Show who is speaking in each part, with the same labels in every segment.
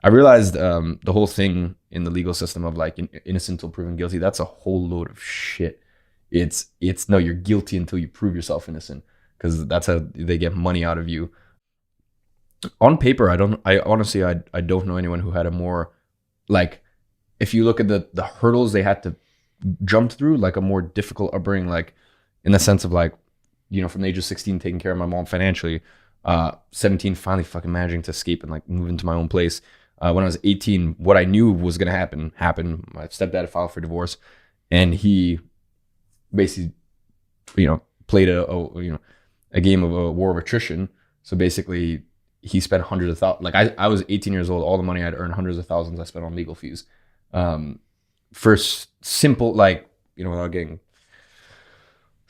Speaker 1: I realized the whole thing in the legal system of like innocent until proven guilty, that's a whole load of shit. It's no, you're guilty until you prove yourself innocent, because that's how they get money out of you. On paper, I honestly, I don't know anyone who had a more, like, if you look at the hurdles they had to jump through, like a more difficult upbringing, like in the sense of like, from the age of 16 taking care of my mom financially, 17 finally fucking managing to escape and like move into my own place. When I was 18, what I knew was gonna happen happened. My stepdad filed for divorce, and he basically, played a game of a war of attrition. So basically, he spent hundreds of thousands. Like I was 18 years old. All the money I'd earned, hundreds of thousands, I spent on legal fees. For simple, like, without getting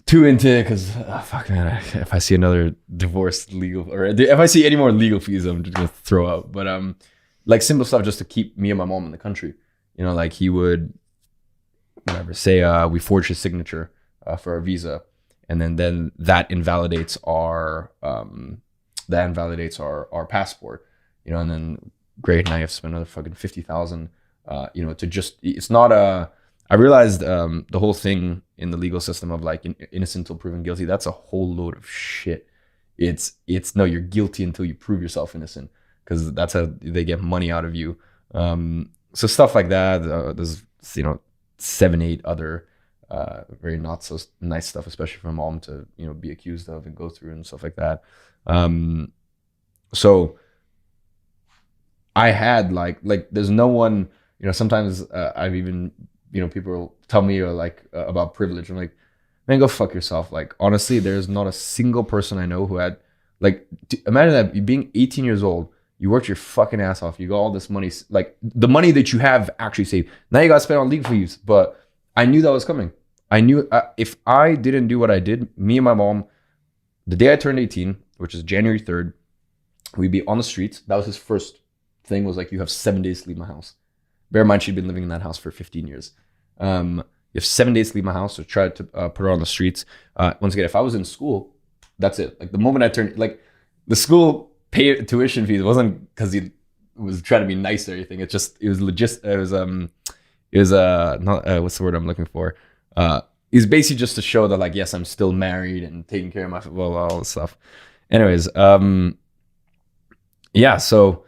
Speaker 1: too into it, because fuck man, if I see another divorce legal, or if I see any more legal fees, I'm just gonna throw up. But like simple stuff just to keep me and my mom in the country. Like he would, whatever, say we forged his signature for our visa, and then that invalidates our our passport. And then great, now you have to spend another fucking 50,000. To just, it's not a. I realized the whole thing in the legal system of like innocent until proven guilty, that's a whole load of shit. It's no, you're guilty until you prove yourself innocent, because that's how they get money out of you. So stuff like that. There's 7, 8 other very not so nice stuff, especially for mom to be accused of and go through and stuff like that. So I had like there's no one. Sometimes I've even people will tell me about privilege. I'm like, man, go fuck yourself. Like honestly, there's not a single person I know who had imagine that you being 18 years old. You worked your fucking ass off. You got all this money, like the money that you have actually saved. Now you got to spend on legal fees. But I knew that was coming. I knew if I didn't do what I did, me and my mom, the day I turned 18, which is January 3rd, we'd be on the streets. That was his first thing, was like, you have 7 days to leave my house. Bear in mind, she'd been living in that house for 15 years. You have 7 days to leave my house, so try to put her on the streets. Once again, if I was in school, that's it. Like the moment I turned, like the school pay tuition fees wasn't because he was trying to be nice or anything. It was legit. It was not what's the word I'm looking for. It's basically just to show that like, yes, I'm still married and taking care of my, well, all this stuff. Anyways, yeah. So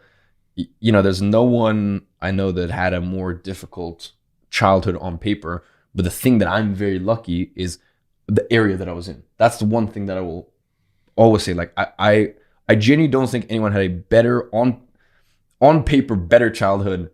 Speaker 1: there's no one I know that had a more difficult childhood on paper. But the thing that I'm very lucky is the area that I was in. That's the one thing that I will always say. Like I genuinely don't think anyone had a better on paper better childhood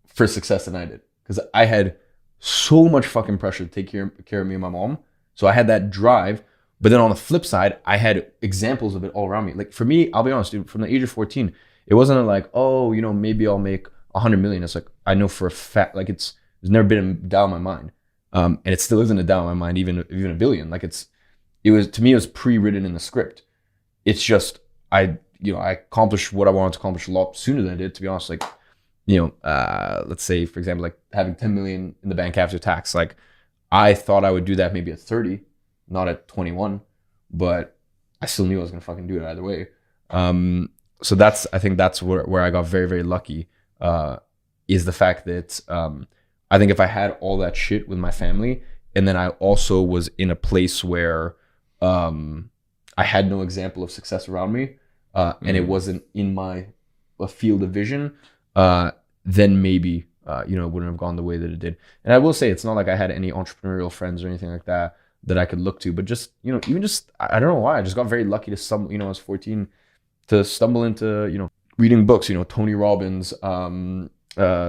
Speaker 1: for success than I did, because I had so much fucking pressure to take care of me and my mom. So I had that drive. But then on the flip side, I had examples of it all around me. Like for me, I'll be honest, dude, from the age of 14, it wasn't like, oh, maybe I'll make 100 million. It's like, I know for a fact, like it's never been a doubt in my mind. And it still isn't a doubt in my mind, even a billion. Like it was, to me, it was pre-written in the script. It's just, I accomplished what I wanted to accomplish a lot sooner than I did, to be honest. Like, let's say, for example, like having 10 million in the bank after tax. Like I thought I would do that maybe at 30, not at 21, but I still knew I was going to fucking do it either way. So I think that's where I got very, very lucky, is the fact that, I think if I had all that shit with my family, and then I also was in a place where, I had no example of success around me, and it wasn't in my field of vision, then maybe, it wouldn't have gone the way that it did. And I will say, it's not like I had any entrepreneurial friends or anything like that I could look to, but just, even just, I don't know why, I just got very lucky to I was 14, to stumble into, reading books, Tony Robbins,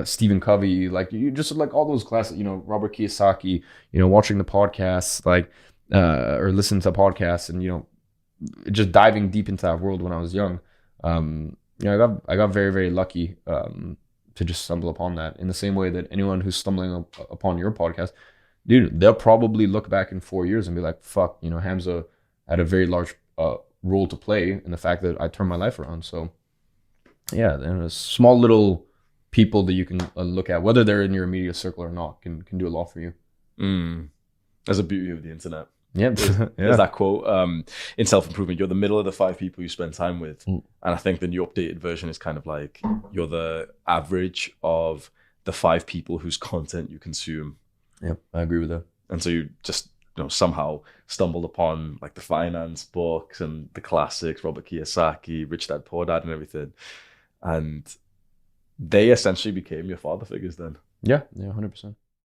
Speaker 1: Stephen Covey, like you just like all those classes, Robert Kiyosaki, watching the podcasts, like, or listening to podcasts, and, just diving deep into that world when I was young. I got very, very lucky, to just stumble upon that, in the same way that anyone who's stumbling upon your podcast, dude, they'll probably look back in 4 years and be like, fuck, Hamza had a very large role to play in the fact that I turned my life around. So yeah, there's small little people that you can look at, whether they're in your immediate circle or not, can do a lot for you.
Speaker 2: That's the beauty of the internet.
Speaker 1: Yeah,
Speaker 2: There's that quote in self-improvement, you're the middle of the 5 people you spend time with.
Speaker 1: Mm.
Speaker 2: And I think the new updated version is kind of like you're the average of the 5 people whose content you consume.
Speaker 1: Yeah, I agree with that.
Speaker 2: And so you just somehow stumbled upon like the finance books and the classics, Robert Kiyosaki, Rich Dad Poor Dad, and everything, and they essentially became your father figures then.
Speaker 1: Yeah, 100%.